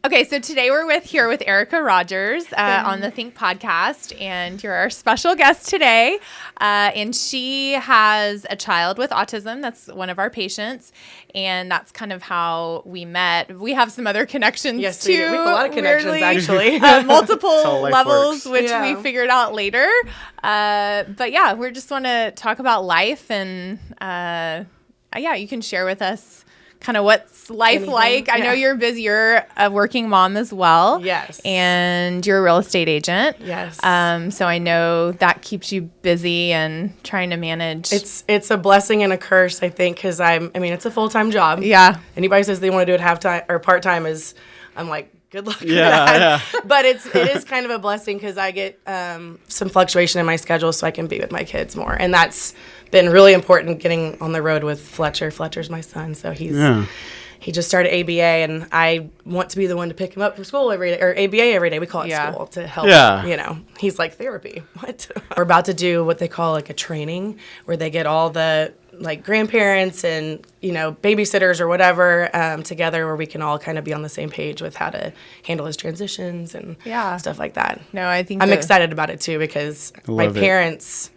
Okay, so today we're here with Erica Rogers on the Think podcast, and you're our special guest today. And she has a child with autism. That's one of our patients, and that's kind of how we met. We have some other connections too. We have a lot of connections, weirdly, actually. Multiple levels, which we figured out later. But yeah, we just want to talk about life, and you can share with us kind of what's life like. I know you're busy. You're a working mom as well. Yes. And you're a real estate agent. Yes. So I know that keeps you busy and trying to manage. It's a blessing and a curse, I think, because it's a full-time job. Yeah. Anybody says they want to do it half-time or part-time I'm like, good luck with that. Yeah. But it is kind of a blessing because I get some fluctuation in my schedule so I can be with my kids more. And that's been really important, getting on the road with Fletcher. Fletcher's my son, so he just started ABA, and I want to be the one to pick him up from school every day, or ABA every day. We call it school to help. Yeah. He's like, therapy. What? We're about to do what they call like a training where they get all the like grandparents and babysitters or whatever together, where we can all kind of be on the same page with how to handle his transitions and stuff like that. No, I think I'm excited about it too, because my parents,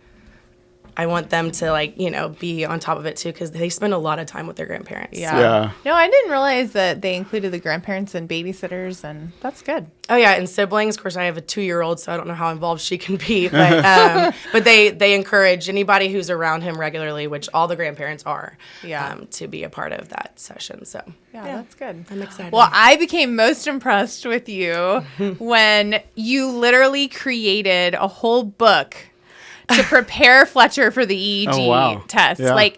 I want them to be on top of it too, because they spend a lot of time with their grandparents. Yeah. No, I didn't realize that they included the grandparents and babysitters, and that's good. Oh yeah, and siblings. Of course, I have a 2-year-old, so I don't know how involved she can be, but they encourage anybody who's around him regularly, which all the grandparents are, to be a part of that session. So yeah, that's good. I'm excited. Well, I became most impressed with you when you literally created a whole book to prepare Fletcher for the EEG test. Yeah.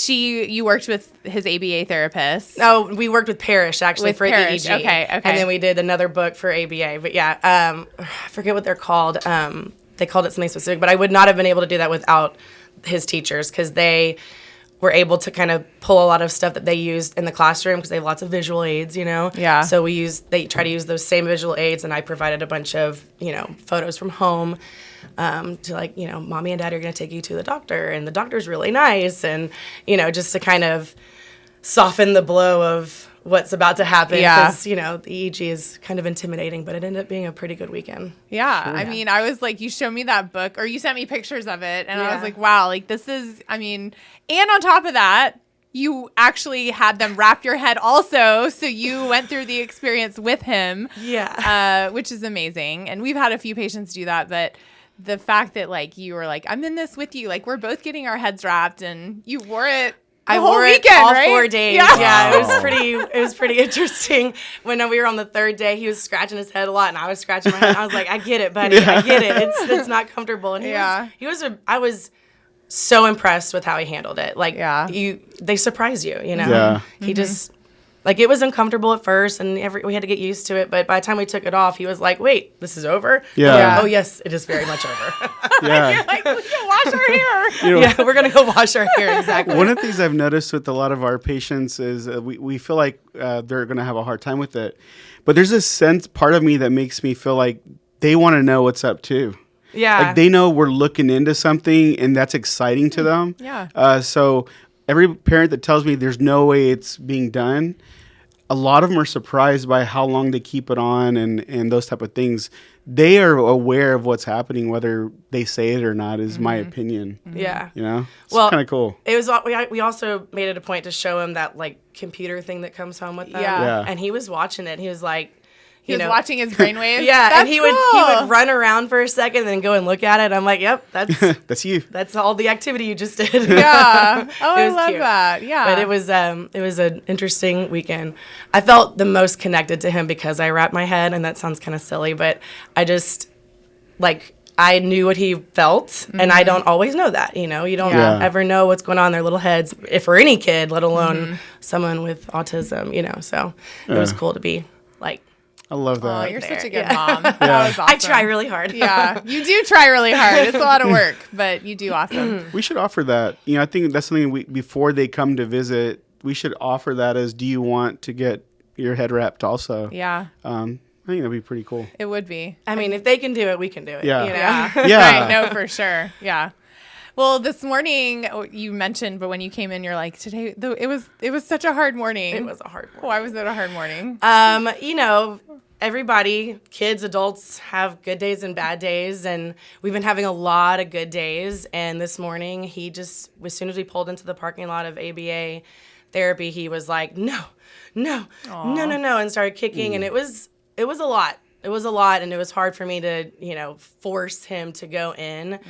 You worked with his ABA therapist. Oh, we worked with Parrish actually for Parrish. EEG. Okay. And then we did another book for ABA. But I forget what they're called. They called it something specific, but I would not have been able to do that without his teachers, because they were able to kind of pull a lot of stuff that they used in the classroom, because they have lots of visual aids, Yeah. So they try to use those same visual aids, and I provided a bunch of, photos from home. To mommy and daddy are going to take you to the doctor, and the doctor's really nice, and just to kind of soften the blow of what's about to happen, because the EEG is kind of intimidating, but it ended up being a pretty good weekend. I was like, you showed me that book, or you sent me pictures of it, and I was like, wow, this is, and on top of that, you actually had them wrap your head also, so you went through the experience with him, which is amazing. And we've had a few patients do that, but the fact that you were like, I'm in this with you, we're both getting our heads wrapped, and you wore it the whole weekend, all right? 4 days. Yeah. It was pretty interesting. When we were on the third day, he was scratching his head a lot, and I was scratching my head. I was like, I get it, buddy. I get it. It's not comfortable. And I was so impressed with how he handled it. They surprise you, He just, it was uncomfortable at first, and we had to get used to it, but by the time we took it off, he was like, wait, this is over? Yeah. Oh, yes, it is very much over. You're like, we can wash our hair. We're going to go wash our hair, exactly. One of the things I've noticed with a lot of our patients is we feel like they're going to have a hard time with it, but there's this part of me that makes me feel like they want to know what's up too. Yeah. They know we're looking into something, and that's exciting to them. Yeah. So every parent that tells me there's no way it's being done, a lot of them are surprised by how long they keep it on and those type of things. They are aware of what's happening, whether they say it or not, is my opinion. Yeah. It's kind of cool. It was. We also made it a point to show him that computer thing that comes home with them. Yeah. And he was watching it. He was like, He was watching his brainwaves. And he would run around for a second and then go and look at it. I'm like, yep, that's that's you. That's all the activity you just did. Yeah. Oh, I love cute. that. Yeah. But it was an interesting weekend. I felt the most connected to him because I wrapped my head, and that sounds kind of silly, but I just I knew what he felt, and I don't always know that. You don't ever know what's going on in their little heads, if for any kid, let alone someone with autism. So it was cool to be I love that. Oh, you're such a good mom. That was awesome. I try really hard. Yeah, you do try really hard. It's a lot of work, but you do awesome. We should offer that. I think that's something before they come to visit, we should offer that as, do you want to get your head wrapped also? Yeah. I think that'd be pretty cool. It would be. I mean, if they can do it, we can do it. Yeah. Yeah. Yeah. Right. No, for sure. Yeah. Well, this morning you mentioned, but when you came in, you're like, today, though, it was such a hard morning. It was a hard morning. Why was it a hard morning? You know, everybody, kids, adults have good days and bad days, and we've been having a lot of good days. And this morning, he just, as soon as we pulled into the parking lot of ABA therapy, he was like, no, and started kicking. And it was a lot. It was a lot, and it was hard for me to, you know, force him to go in.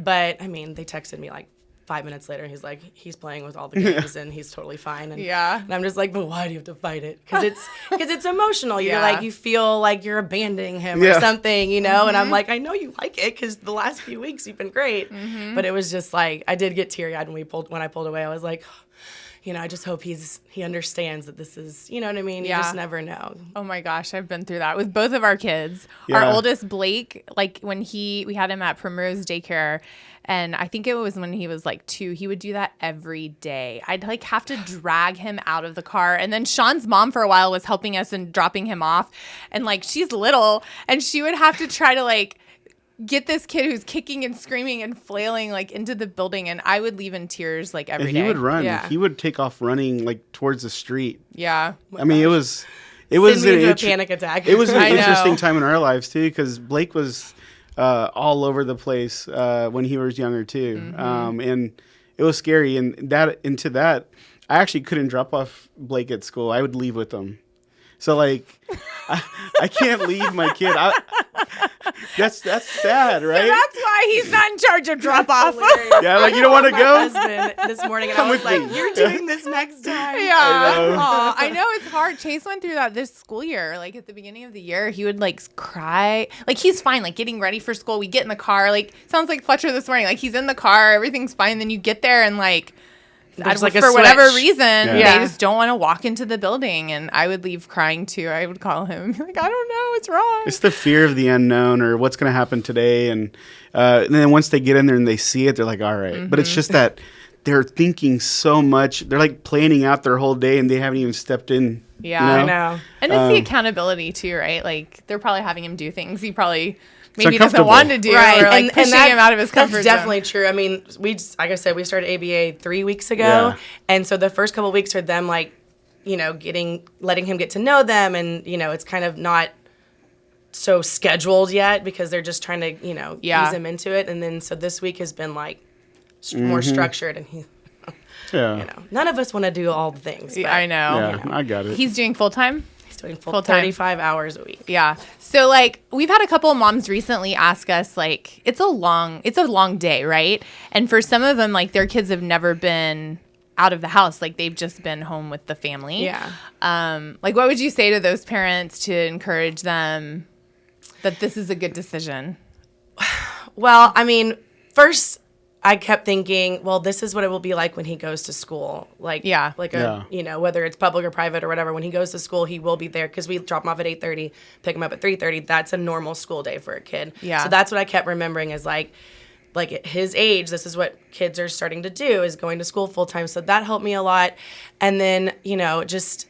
But, I mean, they texted me like 5 minutes later. He's like, he's playing with all the games, and he's totally fine. And, and I'm just like, but why do you have to fight it? Because it's emotional. You're like, you feel like you're abandoning him or something, you know? And I'm like, I know you like it because the last few weeks you've been great. But it was just like, I did get teary-eyed when I pulled away. I was like, you know, I just hope he understands that this is, you know what I mean? You just never know. Oh my gosh, I've been through that with both of our kids. Our oldest, Blake, like when we had him at Primrose Daycare, and I think it was when he was like 2, he would do that every day. I'd like have to drag him out of the car. And then Shaun's mom for a while was helping us and dropping him off. And like, she's little, and she would have to try to like get this kid who's kicking and screaming and flailing like into the building, and I would leave in tears like every day. He would run. Yeah. He would take off running like towards the street. Yeah. I mean, it was a panic attack. It was an interesting time in our lives too, because Blake was all over the place when he was younger too, and it was scary. And into that, I actually couldn't drop off Blake at school. I would leave with him. So like, I can't leave my kid. That's sad, right? So that's why he's not in charge of drop off. Yeah, like you don't want to go. Husband this morning, and I was like, "You're doing this next time." Yeah, I know it's hard. Chase went through that this school year. Like at the beginning of the year, he would like cry. Like he's fine, like getting ready for school. We get in the car. Like sounds like Fletcher this morning. Like he's in the car, everything's fine. Then you get there and like. Like for whatever reason, they just don't want to walk into the building, and I would leave crying too. I would call him and be like, I don't know what's wrong. It's the fear of the unknown or what's going to happen today, and then once they get in there and they see it, they're like, all right. But it's just that they're thinking so much. They're like planning out their whole day, and they haven't even stepped in. Yeah, you know? I know. And it's the accountability too, right? Like they're probably having him do things he probably maybe doesn't want to do, right? Or like pushing him out of his comfort zone. That's definitely true. I mean, like I said, we started ABA 3 weeks ago, and so the first couple of weeks are them like, you know, letting him get to know them, and you know, it's kind of not so scheduled yet because they're just trying to, you know, ease him into it, and then so this week has been like more structured, and he. Yeah. You know, none of us want to do all the things. But, I know. Yeah, you know. I got it. He's doing full time. Doing full 35 hours a week. Yeah. So like we've had a couple of moms recently ask us like it's a long day, right? And for some of them like their kids have never been out of the house, like they've just been home with the family. Yeah. Like what would you say to those parents to encourage them that this is a good decision? Well, I mean, first I kept thinking, well, this is what it will be like when he goes to school. Like, you know, whether it's public or private or whatever, when he goes to school, he will be there because we drop him off at 8:30, pick him up at 3:30. That's a normal school day for a kid. Yeah. So that's what I kept remembering is like at his age, this is what kids are starting to do is going to school full time. So that helped me a lot. And then, you know, just,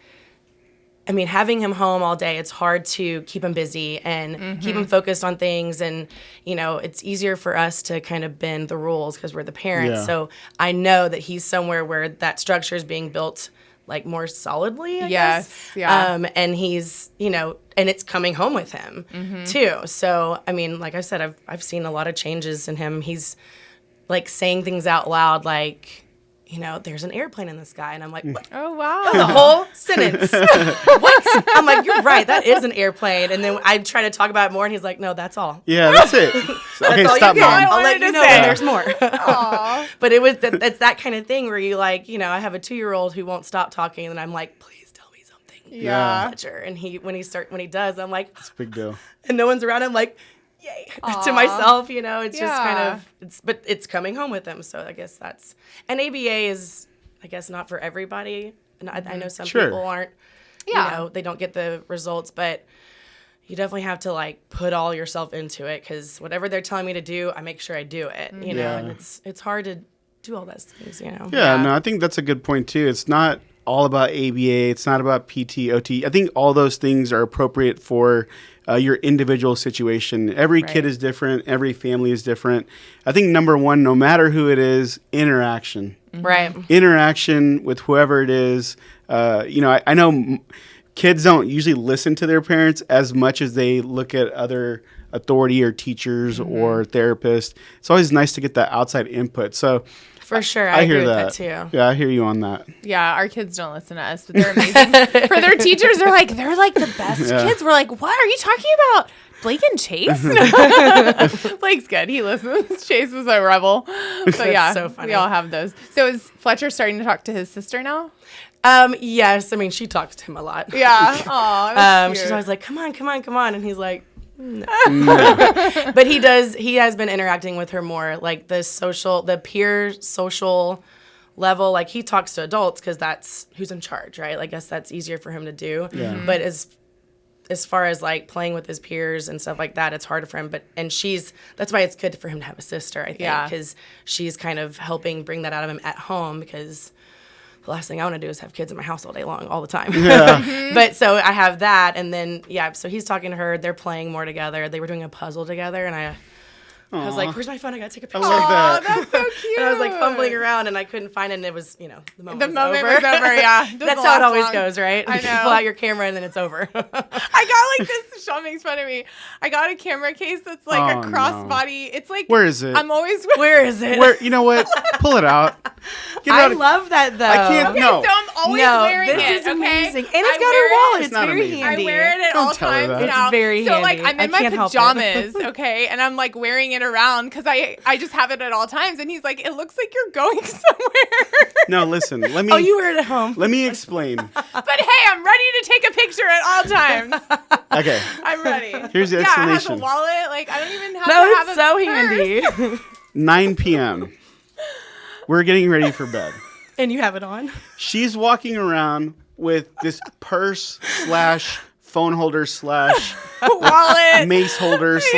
I mean, having him home all day, it's hard to keep him busy and keep him focused on things. And, you know, it's easier for us to kind of bend the rules because we're the parents. Yeah. So I know that he's somewhere where that structure is being built like more solidly, I guess. Yeah. And he's, you know, and it's coming home with him too. So, I mean, like I said, I've seen a lot of changes in him. He's like saying things out loud like, you know, there's an airplane in the sky. And I'm like, what? Oh, wow. That's a whole sentence. What? I'm like, you're right. That is an airplane. And then I try to talk about it more, and he's like, no, that's all. Yeah, that's it. Okay, that's stop, Mom. I'll let you know when there's more. But Aww. it's that kind of thing where you like, you know, I have a 2-year-old who won't stop talking, and I'm like, please tell me something. Yeah. Fletcher. And when he does, I'm like, it's a big deal. And no one's around. I'm like, yay. To myself, you know, it's just kind of, but it's coming home with him. So I guess and ABA is, I guess, not for everybody. And I know some people aren't, you know, they don't get the results, but you definitely have to like put all yourself into it because whatever they're telling me to do, I make sure I do it, you know, and it's hard to do all those things, you know. Yeah, no, I think that's a good point too. It's not all about ABA. It's not about PT, OT. I think all those things are appropriate for your individual situation. Every kid is different. Every family is different. I think number one, no matter who it is, interaction. Right. Interaction with whoever it is. I know kids don't usually listen to their parents as much as they look at other authority or teachers or therapists. It's always nice to get that outside input. So for sure, I agree with that too. Yeah, I hear you on that. Yeah, our kids don't listen to us, but they're amazing. For their teachers, they're like the best kids. We're like, what are you talking about? Blake and Chase? Blake's good. He listens. Chase is a rebel. But yeah, so funny. We all have those. So is Fletcher starting to talk to his sister now? Yes. I mean, she talks to him a lot. Yeah. Aw, she's always like, come on. And he's like, no. But he has been interacting with her more, like the peer social level. Like he talks to adults because that's who's in charge, right? I guess that's easier for him to do. Yeah. But as far as like playing with his peers and stuff like that, it's harder for him. That's why it's good for him to have a sister, I think, because she's kind of helping bring that out of him at home, because the last thing I want to do is have kids in my house all day long, all the time. Yeah. But so I have that, and then so he's talking to her. They're playing more together. They were doing a puzzle together, and I was like, "Where's my phone? I gotta take a picture." I like that. That's so cute. And I was like fumbling around, and I couldn't find it. And it was, the moment was over. Yeah, that's how it always goes, right? I know. You pull out your camera, and then it's over. I got like this. Shaun makes fun of me. I got a camera case that's like a crossbody. It's like, where is it? I'm always. Where is it? You know what? Pull it out. I love that though. I can't. Okay, no. so I'm always wearing it. This is amazing, and it's got her wallet. It's not very amazing. handy. I wear it at all times now. It's very handy. So like I'm in my can't pajamas, okay, and I'm like wearing it around because I just have it at all times. And he's like, it looks like you're going somewhere. No, listen. Let me. Oh, you wear it at home. Let me explain. But hey, I'm ready to take a picture at all times. Okay. I'm ready. Here's the explanation. Yeah, it has a wallet. Like I don't even have to have it's so handy. 9 p.m. We're getting ready for bed. And you have it on? She's walking around with this purse / phone holder / wallet, mace holder /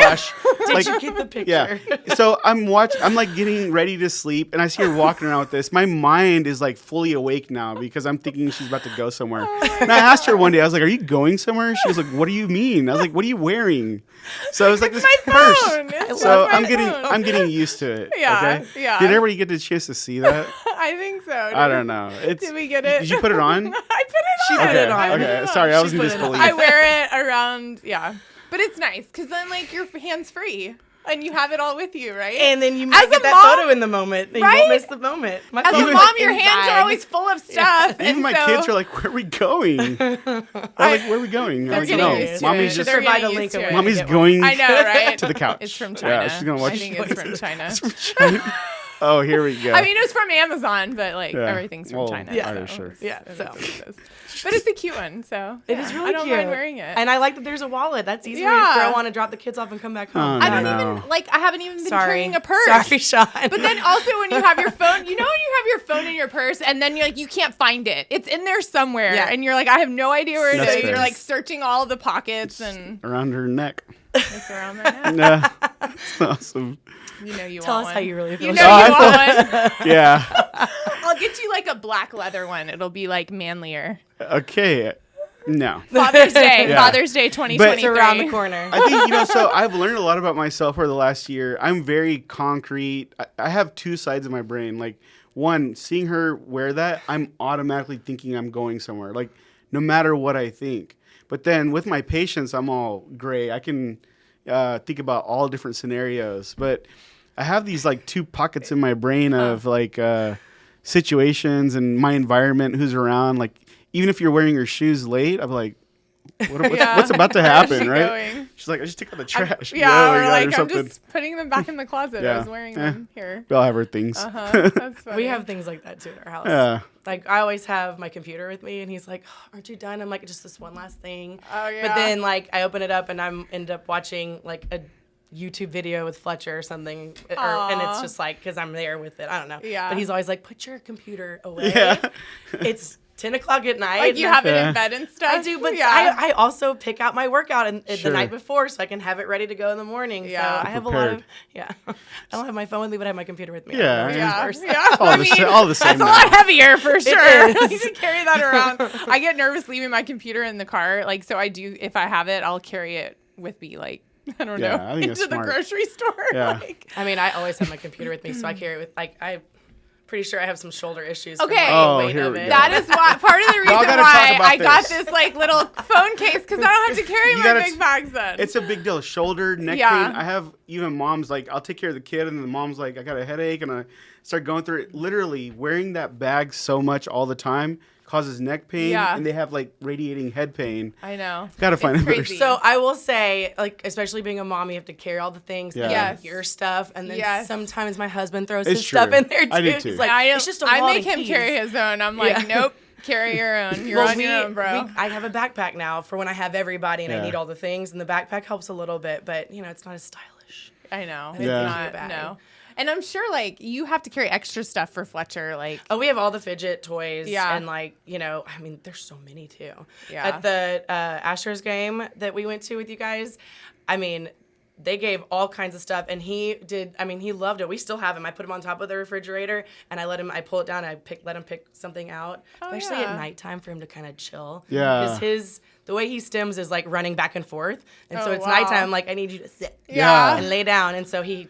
Did you get the picture? Yeah. So I'm like getting ready to sleep, and I see her walking around with this. My mind is like fully awake now because I'm thinking she's about to go somewhere. And I asked her one day, I was like, "Are you going somewhere?" She was like, "What do you mean?" I was like, "What are you wearing?" So it was like this purse. So I'm getting used to it. Yeah. Okay? Yeah. Did everybody get the chance to see that? I think so. I don't know. Did we get it? Did you put it on? I put it She on. put it on. Okay. Sorry, I was in disbelief. I wear it around, but it's nice because then like your hands free and you have it all with you, right? And then you might get that photo in the moment. And you won't miss the moment. As a mom, your hands are always full of stuff. Yeah. Even my kids are like, "Where are we going?" I'm like, "Where are we going?" I'm like, "No, mommy's just provide a link. Mommy's going. I know, right? To the couch. It's from China. Yeah, she's gonna watch. I think it's from China. It's from China. Oh, here we go. I mean, it was from Amazon, but like everything's from China. Yeah, sure. Yeah, so. But it's a cute one, so it is really cute. I don't mind wearing it, and I like that there's a wallet. That's easy to throw on and drop the kids off and come back home. I haven't even been carrying a purse. Sorry, Shaun. But then also when you have your phone, when you have your phone in your purse, and then you're like, you can't find it. It's in there somewhere, and you're like, I have no idea where it is. You're like searching all the pockets and around her neck. It's around my neck. Yeah, that's awesome. Tell us how you really feel. You want one. Yeah. I'll get you like a black leather one. It'll be like manlier. Okay. No. Father's Day. Father's Day 2023. But it's around the corner. I think, so I've learned a lot about myself over the last year. I'm very concrete. I have two sides of my brain. Like, one, seeing her wear that, I'm automatically thinking I'm going somewhere. Like, no matter what I think. But then with my patients, I'm all gray. I can think about all different scenarios. But I have these, like, two pockets in my brain of, like, situations and my environment, who's around. Like, even if you're wearing your shoes late, I'm like, what's about to happen, right? Going? She's like, I just take out the trash. Or I'm just putting them back in the closet. I was wearing them here. We all have our things. That's funny. We have things like that too at our house. Yeah. Like I always have my computer with me, and he's like, "Aren't you done?" I'm like, "Just this one last thing." Oh yeah. But then like I open it up, and end up watching like a YouTube video with Fletcher or something, and it's just like because I'm there with it. I don't know. Yeah. But he's always like, "Put your computer away." Yeah. 10 o'clock at night. Like you have it in bed and stuff? I do, but I also pick out my workout the night before so I can have it ready to go in the morning. Yeah. So I have a lot of, I don't have my phone with me, but I have my computer with me. Yeah. All the same. That's a lot heavier for sure. I need to carry that around. I get nervous leaving my computer in the car. Like, so I do, if I have it, I'll carry it with me. Like, I don't know, I think into the grocery store. Yeah. Like, I mean, I always have my computer with me, so I carry it with, I'm pretty sure I have some shoulder issues. Okay. From the weight of it. That is why part of the reason why I got this like little phone case, because I don't have to carry my big bags then. It's a big deal. Shoulder, neck pain. I have even moms like, I'll take care of the kid, and the mom's like, I got a headache, and I start going through it. Literally wearing that bag so much all the time causes neck pain, and they have like radiating head pain. I know. Gotta find a better. So I will say, like, especially being a mom, you have to carry all the things, your stuff, and then sometimes my husband throws his stuff in there too. I do too. He's like, it's just a I lot make of him keys. carry his own. I'm like, nope, carry your own. You're on your own, bro. I have a backpack now for when I have everybody and I need all the things, and the backpack helps a little bit, but it's not as stylish. I know. It's not no. And I'm sure, like, you have to carry extra stuff for Fletcher, like... Oh, we have all the fidget toys. And, like, I mean, there's so many, too. Yeah. At the Astros game that we went to with you guys, I mean, they gave all kinds of stuff, and he loved it. We still have him. I put him on top of the refrigerator, and I pull it down, and let him pick something out, especially at nighttime for him to kind of chill. Yeah. Because the way he stims is, like, running back and forth, and so it's nighttime. I'm like, I need you to sit and lay down, and so he...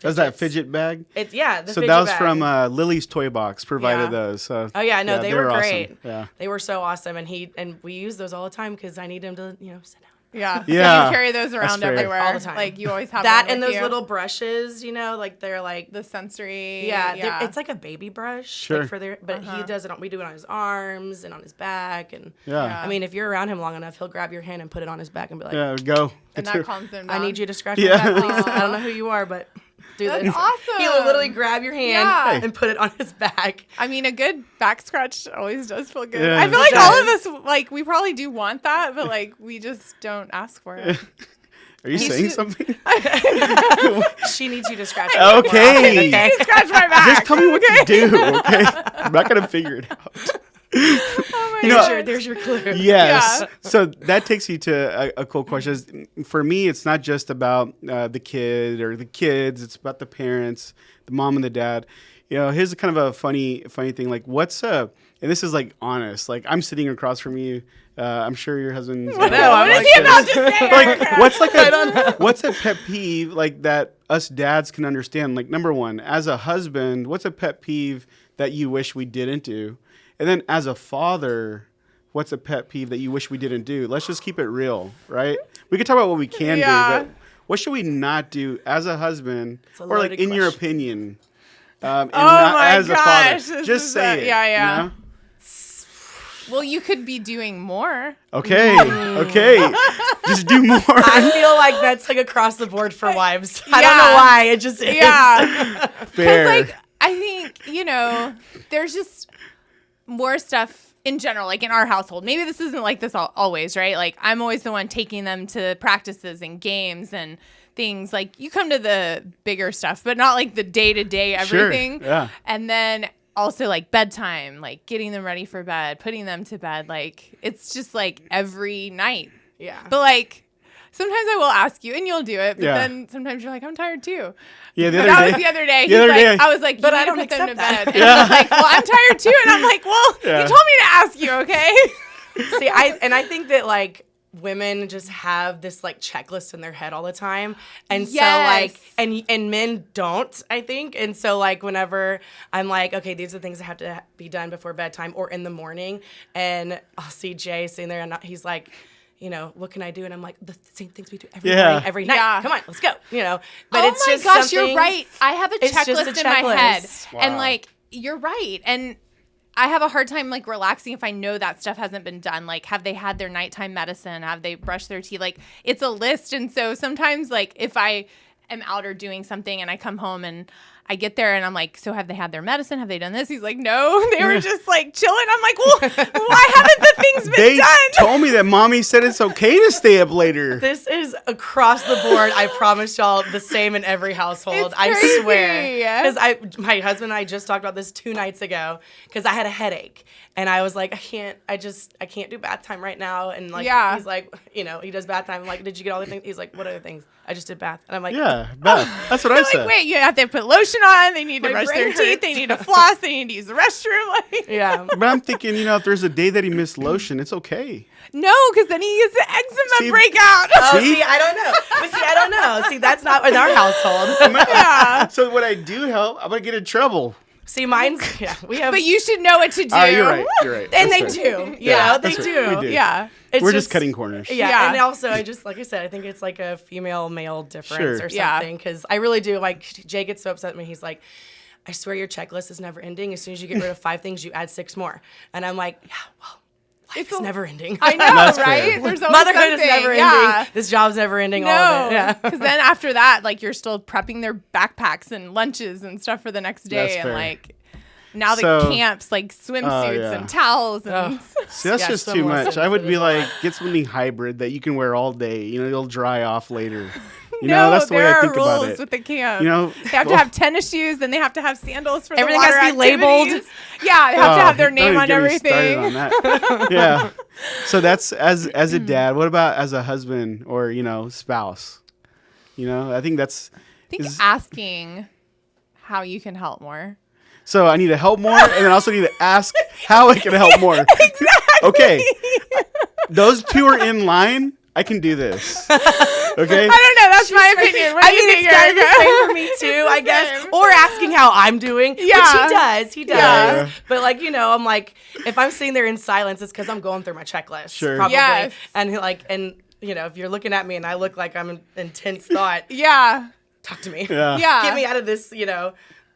Does that fidget bag? The fidget that was bag. from Lily's Toy Box provided those. So they were great. Awesome. Yeah, they were so awesome, and we use those all the time because I need him to sit down. Yeah. So you carry those around everywhere all the time. Like you always have that one and with those little brushes. Like they're like the sensory. Yeah. It's like a baby brush. Sure. Like but he does it. We do it on his arms and on his back, and I mean, if you're around him long enough, he'll grab your hand and put it on his back and be like, go. And that calms him down. I need you to scratch my back, please. I don't know who you are, but. That's awesome. He will literally grab your hand and put it on his back. I mean, a good back scratch always does feel good. Yeah, I feel like all of us, like, we probably do want that, but, like, we just don't ask for it. Are you saying something? She needs you to scratch her back. Okay. You need to scratch my back. Just tell me what to do, okay? I'm not going to figure it out. Oh my there's your clue. Yes. Yeah. So that takes you to a cool question. For me, it's not just about the kid or the kids. It's about the parents, the mom and the dad. Here's kind of a funny thing. Like, and this is like honest. Like, I'm sitting across from you. I'm sure your husband's. What is he about to say? Like, what's a pet peeve like that us dads can understand? Like, number one, as a husband, what's a pet peeve that you wish we didn't do? And then as a father, what's a pet peeve that you wish we didn't do? Let's just keep it real, right? We can talk about what we can do, but what should we not do as a husband, or like in your opinion, and not as a father? Just say it. Yeah. Well, you could be doing more. Okay. Just do more. I feel like that's like across the board for wives. I don't know why. It just is. Yeah. Fair. Like, I think, there's just more stuff in general, like in our household. Maybe this isn't like this always, right? Like, I'm always the one taking them to practices and games and things. Like, you come to the bigger stuff, but not like the day-to-day everything. Sure. Yeah. And then also like bedtime, like getting them ready for bed, putting them to bed. Like, it's just like every night. Yeah. But like, sometimes I will ask you and you'll do it, but then sometimes you're like, I'm tired too. Yeah, the other day. I was like, but I don't put them to bed. And I was like, well, I'm tired too. And I'm like, well, you told me to ask you, okay? See, I think that like women just have this like checklist in their head all the time. And so like, and men don't, I think. And so like whenever I'm like, okay, these are the things that have to be done before bedtime or in the morning. And I'll see Jay sitting there and he's like, what can I do? And I'm like, the same things we do every morning, every night. Yeah. Come on, let's go. But it's just gosh, you're right. I have a checklist in my head. Wow. And like, you're right. And I have a hard time like relaxing if I know that stuff hasn't been done. Like, have they had their nighttime medicine? Have they brushed their teeth? Like, it's a list. And so sometimes like if I am out or doing something and I come home and I get there and I'm like, so have they had their medicine? Have they done this? He's like, no, they were just like chilling. I'm like, well, why haven't the things been They done? told me that mommy said it's okay to stay up later. This is across the board. I promise y'all the same in every household. It's I crazy. swear. Because my husband and I just talked about this 2 nights ago because I had a headache. And I was like, I can't do bath time right now. And like, he's like, you know, he does bath time. I'm like, did you get all the things? He's like, what other things? I just did bath. And I'm like, Yeah, bath. That's what I said. Like, wait, you have to put lotion on. They need to My brush brain their teeth. hurts. They need to floss. They need to use the restroom. Like, yeah. But I'm thinking, you know, if there's a day that he missed lotion, it's okay. no, because then he gets an eczema See? breakout. Oh, See? see, I don't know. But see, I don't know. See, that's not in our household. Yeah. So when I do help, I'm gonna get in trouble. See, mine's, we have, But you should know what to do. You're right. You're right. and they That's do. right. You know, they that's do. right. We do. Yeah. It's We're just cutting corners. Yeah, Yeah. and also like I said, I think it's like a female-male difference Sure. or Yeah. something. Because I really do. Like Jay gets so upset at me. He's like, "I swear your checklist is never ending. As soon as you get rid of 5 things, you add 6 more." And I'm like, "Yeah, well, life is never ending. I know, That's fair. right? There's always Motherhood is something. never Yeah. ending. This job's never ending. All of it. No, Yeah, because then after that, like you're still prepping their backpacks and lunches and stuff for the next day, That's and fair. like now the So- camps, like swimsuits yeah. and towels and See, that's Yeah, just too similar. much. I would be It is a like, lot. get something hybrid that you can wear all day. You know, it'll dry off later. You no, know, that's the way there I are think about rules it. with the camp. You know, they have to have tennis shoes, then they have to have sandals for Everything the water has to be labeled. activities. Yeah, they have to have their don't name even on get me started everything. on that. Yeah. So that's as a dad. What about as a husband or spouse? You know, I think that's. I think asking how you can help more. So I need to help more, and then I also need to ask how I can help more. Exactly. Okay. Those two are in line. I can do this. Okay. I don't know. That's my opinion. What do you think, it's kind of the Erica? same for me too, I guess. Same. Or asking how I'm doing, which Yeah. he does. Yeah. But like, I'm like, if I'm sitting there in silence, it's because I'm going through my checklist. Sure. Probably. Yes. And if you're looking at me and I look like I'm in intense thought, Yeah. talk to me. Yeah. Yeah. Get me out of this,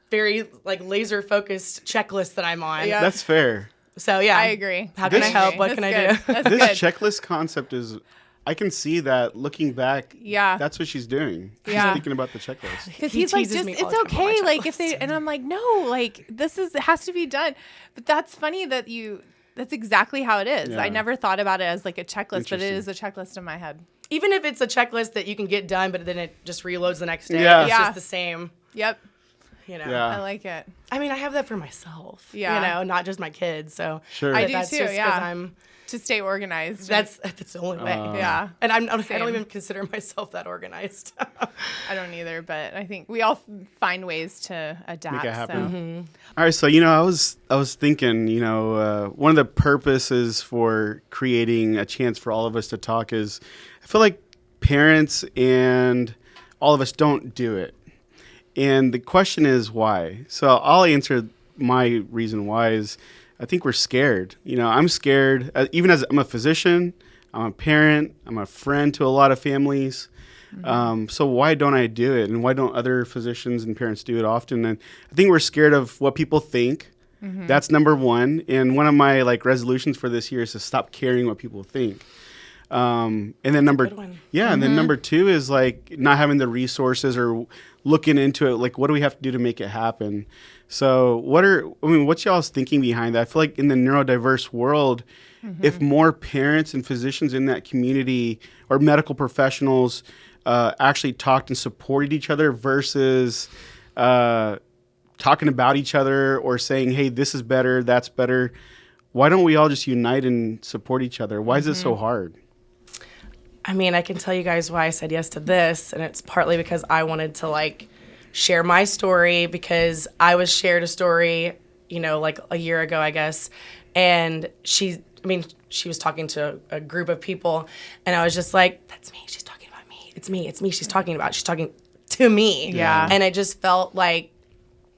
very like laser focused checklist that I'm on. Yeah. That's fair. So yeah. I agree. How can I This- help? What That's can I good. do? That's This good. checklist concept is. I can see that looking back. Yeah. That's what she's doing. She's Yeah. thinking about the checklist. Because He he's like, teases just me all it's the time about okay. my Like if they checklist. and I'm like, no, like it has to be done. But that's funny that that's exactly how it is. Yeah. I never thought about it as like a checklist, but it Interesting. is a checklist in my head. Even if it's a checklist that you can get done, but then it just reloads the next day. Yeah. It's Yeah. just the same. Yep. Yeah. I like it. I mean, I have that for myself. Yeah. Not just my kids. So Sure. I but do that's too, just 'cause yeah. I'm. To stay organized. That's the only way. yeah. And I don't Same. even consider myself that organized. I don't either, but I think we all find ways to adapt. Make it happen. So. All right, so I was thinking, one of the purposes for creating a chance for all of us to talk is, I feel like parents and all of us don't do it, and the question is why. So I'll answer my reason why is I think we're scared. I'm scared, even as I'm a physician, I'm a parent, I'm a friend to a lot of families. So why don't I do it? And why don't other physicians and parents do it often? And I think we're scared of what people think. That's number one. And one of my resolutions for this year is to stop caring what people think. And then number number 2 is not having the resources or looking into it. What do we have to do to make it happen? So what's y'all's thinking behind that? I feel like in the neurodiverse world, if more parents and physicians in that community or medical professionals actually talked and supported each other versus talking about each other or saying, hey, this is better, that's better. Why don't we all just unite and support each other? Why is it so hard? I mean, I can tell you guys why I said yes to this, and it's partly because I wanted to share my story because I was shared a story, a year ago, I guess, and she was talking to a group of people, and I was just like, that's me. She's talking about me. It's me. She's talking to me. Yeah. And it just felt like,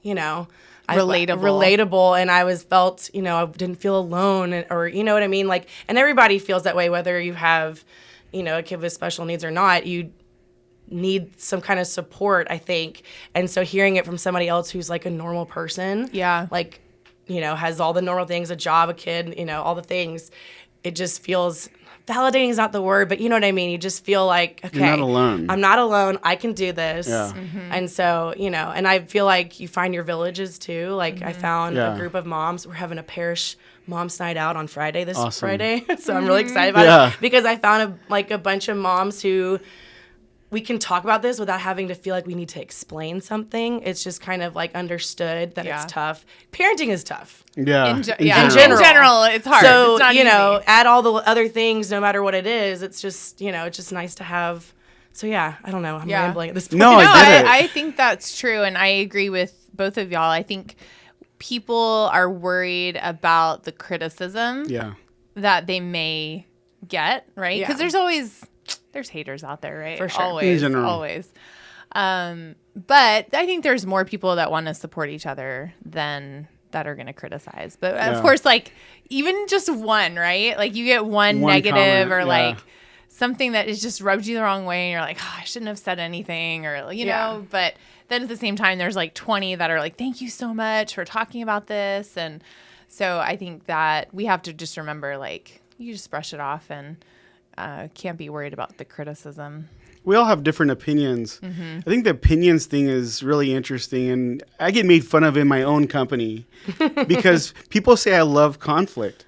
Relatable. relatable, and I felt, I didn't feel alone, or you know what I mean? And everybody feels that way, whether you have, a kid with special needs or not. You need some kind of support, I think. And so hearing it from somebody else who's a normal person, Yeah. has all the normal things, a job, a kid, all the things, it just feels validating is not the word, but you know what I mean? You just feel like, okay, you're not alone. I'm not alone. I can do this. Yeah. And so, and I feel like you find your villages too. Like I found a group of moms. We're having a parish mom's night out on Friday this Friday. So I'm really excited about it because I found a bunch of moms who we can talk about this without having to feel like we need to explain something. It's just kind of like understood that it's tough. Parenting is tough. Yeah. In general, it's hard. So, it's not easy. add all the other things, no matter what it is, it's just, it's just nice to have. So, yeah, I don't know. I'm rambling at this point. No, I think that's true. And I agree with both of y'all. I think people are worried about the criticism that they may get, right? Because there's haters out there, right? For sure. Always. But I think there's more people that want to support each other than that are going to criticize. But of course, like even just one, right? Like you get one negative comment, or like something that is just rubs you the wrong way and you're like, I shouldn't have said anything or, know, but then at the same time, there's like 20 that are like, thank you so much for talking about this. And so I think that we have to just remember, like, you just brush it off and can't be worried about the criticism. We all have different opinions. I think the opinions thing is really interesting, and I get made fun of in my own company because people say I love conflict.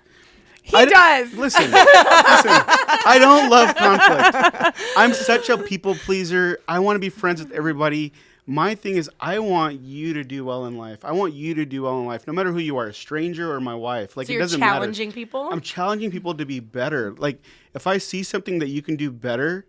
He does. Listen, I don't love conflict. I'm such a people pleaser. I want to be friends with everybody. My thing is I want you to do well in life. I want you to do well in life, no matter who you are, a stranger or my wife. Like, so it doesn't matter. You're challenging people? I'm challenging people to be better. Like, if I see something that you can do better,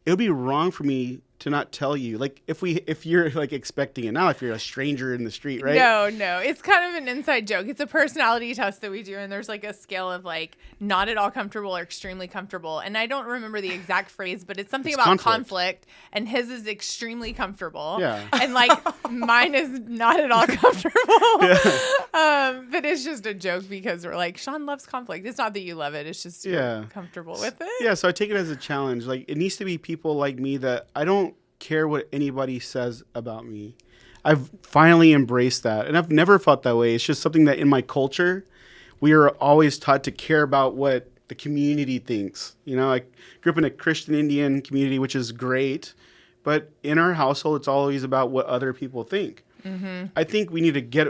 it would be wrong for me to not tell you. Like, if you're like expecting it now, if you're a stranger in the street, right? No. It's kind of an inside joke. It's a personality test that we do, and there's like a scale of like not at all comfortable or extremely comfortable. And I don't remember the exact phrase, but it's something about conflict, and his is extremely comfortable. Yeah. And like mine is not at all comfortable. But it's just a joke because we're like, Shaun loves conflict. It's not that you love it. It's just you're comfortable with it. Yeah, so I take it as a challenge. Like, it needs to be people like me that I don't care what anybody says about me. I've finally embraced that, and I've never felt that way. It's just something that in my culture we are always taught to care about what the community thinks. I grew up in a Christian Indian community, which is great, but in our household it's always about what other people think. I think we need to get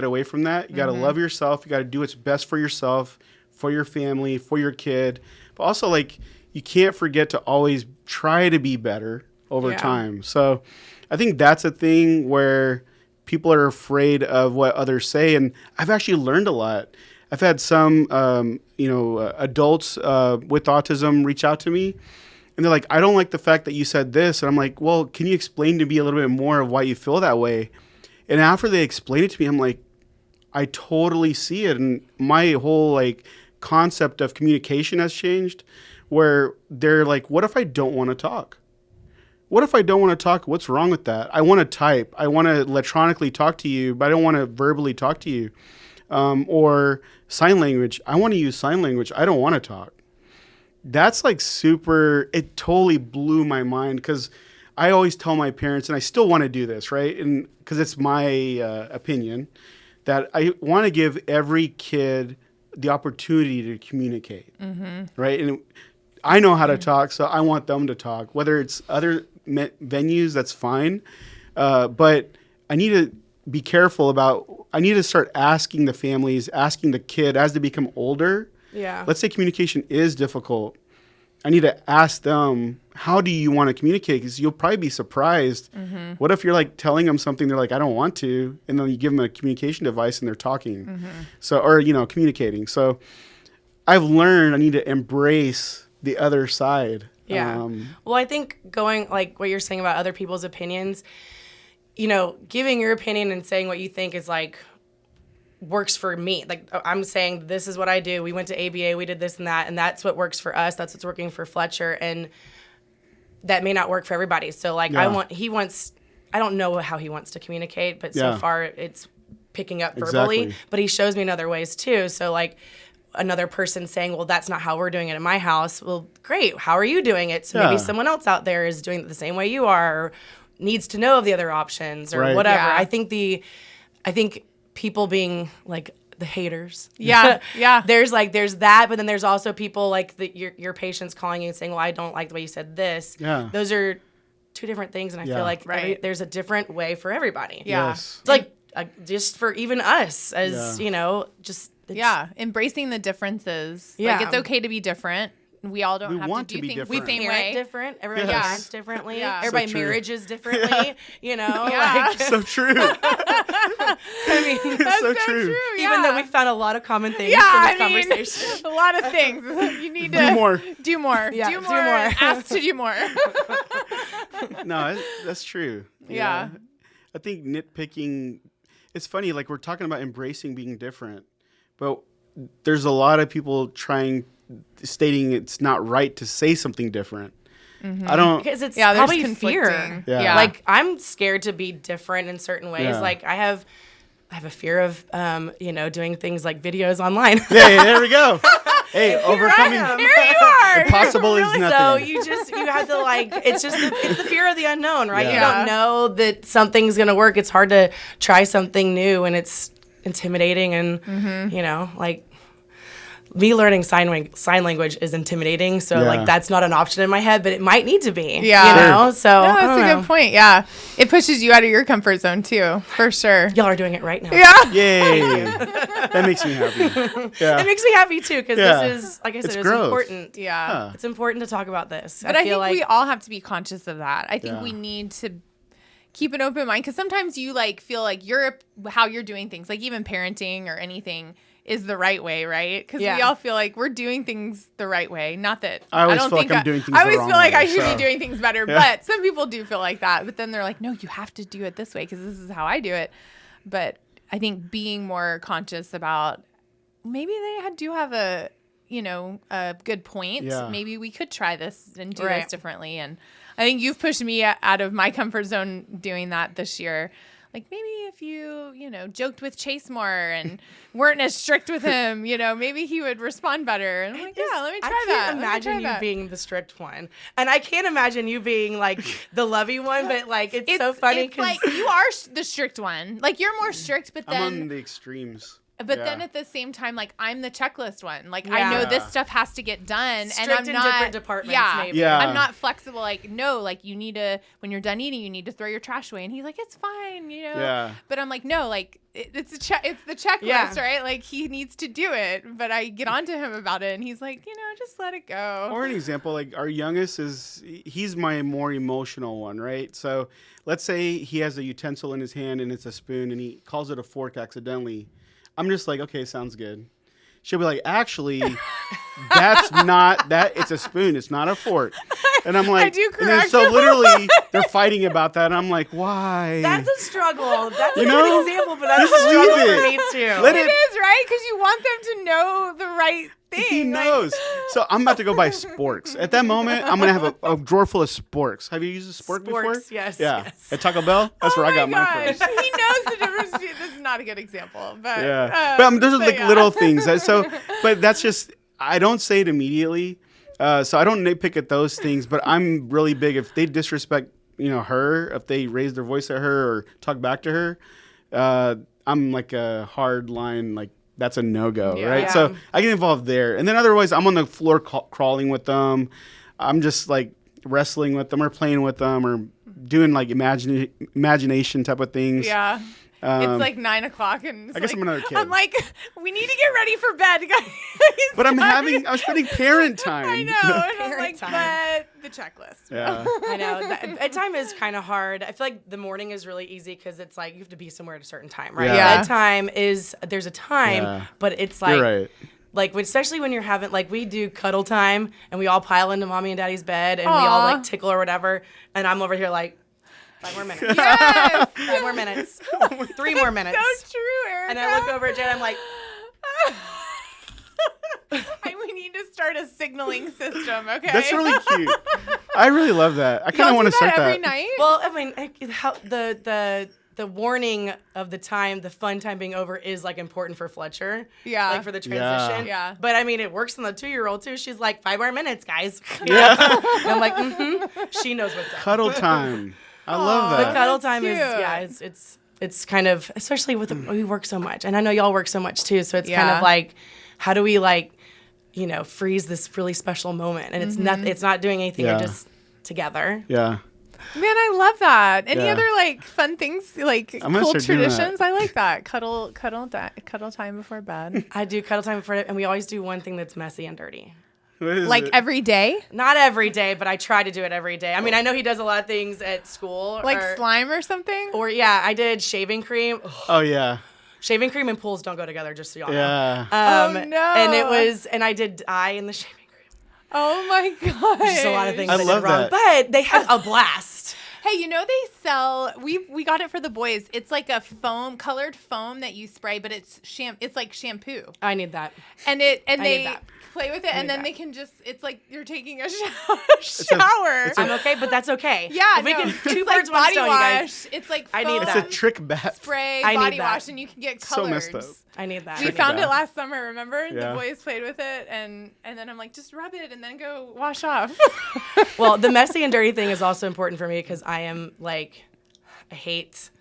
away from that. You got to love yourself. You got to do what's best for yourself, for your family, for your kid, but also like you can't forget to always try to be better over time. So I think that's a thing where people are afraid of what others say. And I've actually learned a lot. I've had some, adults with autism reach out to me, and they're like, I don't like the fact that you said this. And I'm like, well, can you explain to me a little bit more of why you feel that way? And after they explain it to me, I'm like, I totally see it. And my whole like concept of communication has changed, where they're like, what if I don't want to talk? What if I don't want to talk? What's wrong with that? I want to type. I want to electronically talk to you, but I don't want to verbally talk to you. Or sign language. I want to use sign language. I don't want to talk. That's like it totally blew my mind, because I always tell my parents, and I still want to do this, right? And because it's my opinion, that I want to give every kid the opportunity to communicate, right? And I know how to talk, so I want them to talk. Whether it's other venues, that's fine. But I need to be careful I need to start asking the families, asking the kid as they become older. Yeah. Let's say communication is difficult. I need to ask them, how do you want to communicate? Because you'll probably be surprised. What if you're like telling them something, they're like, I don't want to, and then you give them a communication device and they're talking. Or communicating. So I've learned I need to embrace the other side. Yeah. Well, I think going like what you're saying about other people's opinions, giving your opinion and saying what you think is like works for me. Like, I'm saying this is what I do. We went to ABA, we did this and that, and that's what works for us. That's what's working for Fletcher, and that may not work for everybody. So like I don't know how he wants to communicate, but so far it's picking up verbally, but he shows me in other ways too. So like another person saying, well, that's not how we're doing it in my house. Well, great. How are you doing it? So maybe someone else out there is doing it the same way you are, or needs to know of the other options or whatever. Yeah. I think people being like the haters. Yeah. There's that, but then there's also people like your patients calling you and saying, well, I don't like the way you said this. Yeah. Those are two different things, and I feel like there's a different way for everybody. Yeah. Yes. It's like just for even us as, embracing the differences. Yeah. Like, it's okay to be different. We all don't have to do things the same way. Different. Everybody parents differently. Yeah. Everybody So true. marriages differently. You know, Yeah. So true. I mean, That's so true. even though we found a lot of common things Yeah, from this conversation. a lot of things. You need to Do more. Do more. Yeah, do do more. more. Ask to do more. No, that's true. Yeah. I think nitpicking, it's funny, like we're talking about embracing being different, but there's a lot of people stating it's not right to say something different. I don't, Because it's there's probably conflicting. fear. Yeah. Like, I'm scared to be different in certain ways. Yeah. Like, I have a fear of, doing things like videos online. yeah, there we go. Hey, overcoming. Here you are. Impossible is nothing. So you have to it's the fear of the unknown, right? Yeah. You don't know that something's going to work. It's hard to try something new, and it's intimidating, and me learning sign language is intimidating. So that's not an option in my head, but it might need to be. Yeah. You know? So No, that's a good point. Yeah. It pushes you out of your comfort zone too, for sure. Y'all are doing it right now. Yeah. Yay. That makes me happy. Yeah. It makes me happy too, because Yeah. this is, like I said, It's it's growth. important. Yeah. Huh. It's important to talk about this. But I feel think we all have to be conscious of that. I think Yeah. we need to keep an open mind, because sometimes you feel like how you're doing things, like even parenting or anything, is the right way, right? Because we all feel like we're doing things the right way. Not that I always don't feel think like I'm doing things I the always wrong feel like way, I should so. be doing things better, but some people do feel like that. But then they're like, no, you have to do it this way because this is how I do it. But I think being more conscious about maybe they do have a good point. Yeah. Maybe we could try this and do Right. this differently. And I think you've pushed me out of my comfort zone doing that this year. Like, maybe if you joked with Chase more and weren't as strict with him, maybe he would respond better. And I'm like, yeah, let me try that. I can't imagine you being the strict one. And I can't imagine you being, like, the lovey one, but, like, it's so funny. It's like, you are the strict one. Like, you're more strict, but then... I'm on the extremes. But then at the same time, like, I'm the checklist one. Like, Yeah. I know this stuff has to get done. Strict and I'm in not... different departments, yeah, maybe. Yeah. I'm not flexible. Like, no, like, you need to... When you're done eating, you need to throw your trash away. And he's like, it's fine, Yeah. But I'm like, no, like, it's the checklist, right? Like, he needs to do it. But I get on to him about it. And he's like, just let it go. Or an example, like our youngest he's my more emotional one, right? So let's say he has a utensil in his hand and it's a spoon and he calls it a fork accidentally. I'm just like, okay, sounds good. She'll be like, actually, that's not that. It's a spoon. It's not a fork. And I'm like, I do and then correct so him. literally they're fighting about that. And I'm like, why? That's a struggle. That's a You know? good example, but that's a Just struggle leave for it. me, too. Let It it. is, right? Because you want them to know the right thing. He like- knows. So I'm about to go buy sporks. At that moment, I'm gonna have a drawer full of sporks. Have you used a spork before? Sporks, yes, Yeah. yes. At Taco Bell, that's where I got mine gosh. from. He knows the difference. This is not a good example, but Yeah. But those are like little things. But that's just, I don't say it immediately. So I don't nitpick at those things, but I'm really big. If they disrespect, her, if they raise their voice at her or talk back to her, I'm like a hard line, like that's a no-go, right? Yeah. So I get involved there. And then otherwise, I'm on the floor crawling with them. I'm just like wrestling with them or playing with them or doing like imagination type of things. yeah. It's like 9 o'clock, and I guess I'm another kid. I'm like, we need to get ready for bed, guys. But I'm spending parent time. I know. And I'm Parent like, time. but the checklist. Yeah. I know. Bedtime is kind of hard. I feel like the morning is really easy because it's like you have to be somewhere at a certain time, right? Yeah. Bedtime there's a time, Yeah. but it's like, You're right. like especially when you're having, like we do cuddle time and we all pile into mommy and daddy's bed and we all like tickle or whatever. And I'm over here like, 5 more minutes. Yes. 5 more minutes. 3 more minutes. So true, Erica. And I look over at Jen, I'm like, we need to start a signaling system, okay? That's really cute. I really love that. I kind of want to start every that. night. well, I mean, how the warning of the time, the fun time being over is like important for Fletcher. Yeah. Like for the transition. Yeah. But I mean, it works on the 2-year-old too. She's like, 5 more minutes, guys. Yeah. And I'm like, she knows what's up. Cuddle time. I love The that. cuddle That's time cute. is, it's it's kind of, especially with we work so much, and I know y'all work so much too. So it's kind of like, how do we like, you know, freeze this really special moment? And it's not doing anything. You're just together. Yeah. Man, I love that. Any other like fun things, like cool traditions? I like that. Cuddle time before bed. I do cuddle time before, and we always do one thing that's messy and dirty. Like it? Every day? Not every day, but I try to do it every day. I mean, I know he does a lot of things at school. Like slime or something? Or I did shaving cream. Oh yeah. Shaving cream and pools don't go together, just so y'all know. Yeah. Oh no. And I did dye in the shaving cream. Oh my god. There's a lot of things I love that. But they had a blast. Hey, you know they sell. We got it for the boys. It's like a colored foam that you spray, but it's It's like shampoo. I need that. And they play with it, and then they can just. It's like you're taking a shower. I'm okay, but that's okay. Yeah, if we can two like birds, one body stone, you wash. guys. It's like I need foam, that. It's a trick bat. Spray I need body that. wash, and you can get colors. So messed up. I need that. We found it last summer. Remember, Yeah. the boys played with it, and then I'm like, just rub it, and then go wash off. Well, the messy and dirty thing is also important for me because I am like, I hate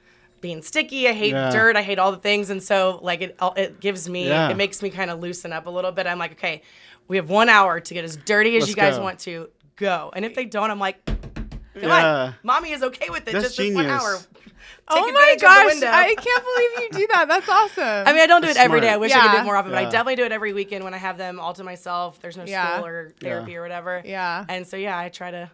being sticky. I hate dirt. I hate all the things, and so like it gives me, it makes me kind of loosen up a little bit. I'm like, okay, we have 1 hour to get as dirty as you guys want to go, and if they don't, I'm like, come on, mommy is okay with it. That's just genius. this 1 hour. Oh my gosh, I can't believe you do that. That's awesome. I mean, I don't do it every day. I wish I could do it more often, but I Yeah. definitely do it every weekend when I have them all to myself. There's no school or therapy or whatever. Yeah. And so I try to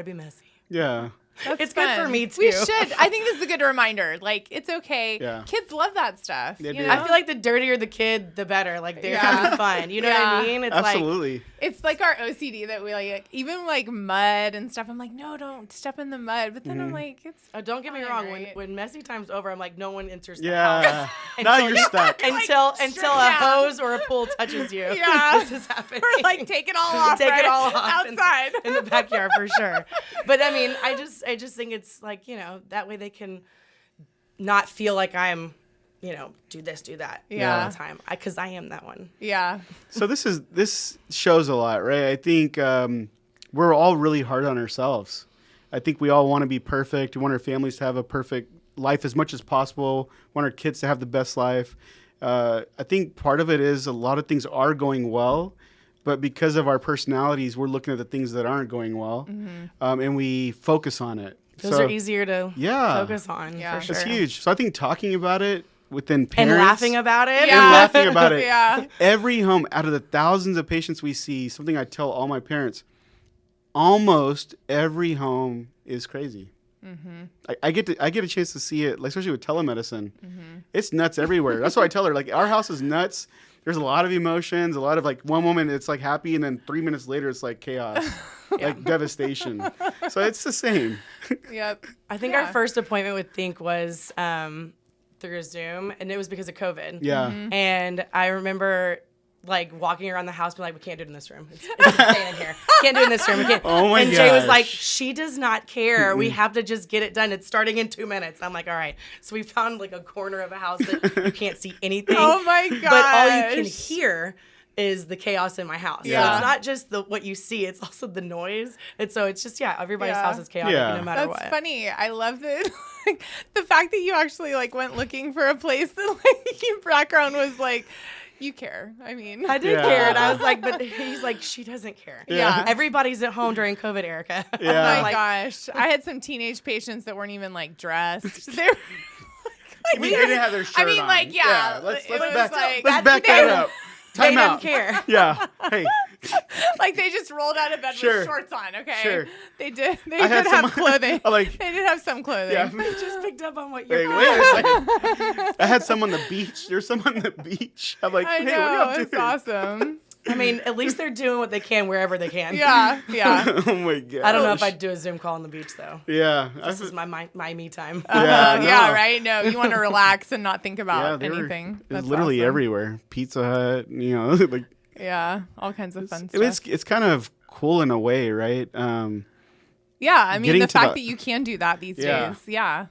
be messy. Yeah. It's good for me too. We should. I think this is a good reminder. Like, it's okay. Yeah. Kids love that stuff. They You do. know? I feel like the dirtier the kid, the better. Like they're having fun. You know what I mean? It's Absolutely. It's like our OCD that we like, even like mud and stuff. I'm like, no, don't step in the mud. But then I'm like, it's. don't get me fine, wrong. right? When messy time's over, I'm like, no one enters the Yeah. house. Now you're stuck. Until straight a down. hose or a pool touches you. Yeah. This is happening. Or like take it all off. Take right? it all off outside in the backyard for sure. But I mean, I just think it's like, you know, that way they can not feel like I'm, you know, do this, do that all the time. Because I am that one. Yeah. So this shows a lot, right? I think we're all really hard on ourselves. I think we all want to be perfect. We want our families to have a perfect life as much as possible. Want our kids to have the best life. I think part of it is a lot of things are going well, but because of our personalities, we're looking at the things that aren't going well, and we focus on it. Those are easier to focus on, for sure. It's huge. So I think talking about it within And parents. laughing about it. And laughing about it. Yeah. Every home, out of the thousands of patients we see, something I tell all my parents, almost every home is crazy. I get a chance to see it, like, especially with telemedicine. It's nuts everywhere. That's why I tell her, like, our house is nuts. There's a lot of emotions, a lot of, like, one moment it's like happy, and then 3 minutes later it's like chaos, like devastation. So it's the same. Yep. I think our first appointment with Think was through Zoom, and it was because of COVID. Yeah. And I remember like walking around the house, being like, "We can't do it in this room. It's insane in here. Can't do it in this room. We can't." Oh my And Jay was gosh. like, "She does not care. We have to just get it done. It's starting in 2 minutes." I'm like, "All right." So we found like a corner of a house that you can't see anything. Oh my gosh. But all you can hear is the chaos in my house. Yeah. So it's not just what you see, it's also the noise. And so it's just, everybody's house is chaotic no matter what. That's funny. I love that. Like, the fact that you actually like went looking for a place that like your background was like, you care. I mean, I did care, and I was like, but he's like, she doesn't care. Yeah. Everybody's at home during COVID, Erica. Yeah. Oh my gosh. I had some teenage patients that weren't even like dressed. They were They didn't have their shirt I mean, on. like, Let's it was back, like, let's back that up. They Time out. didn't care. Yeah. Hey. like they just rolled out of bed Sure. with shorts on. Okay. Sure. They did. They I did had have some- clothing. like- they did have some clothing. Yeah. I just picked up on what Hey, you're wait a second. I had some on the beach. There's some on the beach. I'm like, I hey, know. what are you It's doing? awesome. I mean, at least they're doing what they can wherever they can. Yeah. Yeah. Oh my god. I don't know if I'd do a Zoom call on the beach, though. Yeah. This is my me time. Yeah, Yeah. no. Right. No, you want to relax and not think about they were- anything. It was That's literally awesome. everywhere. Pizza Hut, like Yeah. All kinds of fun stuff. it's kind of cool in a way, right? Yeah. I mean, getting the to fact the- that you can do that these Yeah. days. Yeah.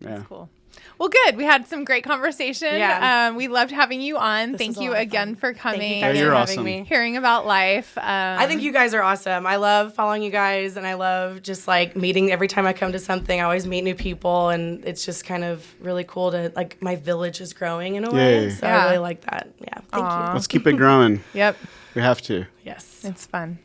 Yeah. That's cool. Well, good. We had some great conversation. Yeah. We loved having you on. This Thank was a you lot of again fun. for coming. Thank you guys you're for awesome. having me. Hearing about life. I think you guys are awesome. I love following you guys, and I love just like meeting. Every time I come to something, I always meet new people, and it's just kind of really cool to like my village is growing in a way. Yay. So Yeah. I really like that. Yeah. Thank you. Let's keep it growing. Yep. We have to. Yes. It's fun.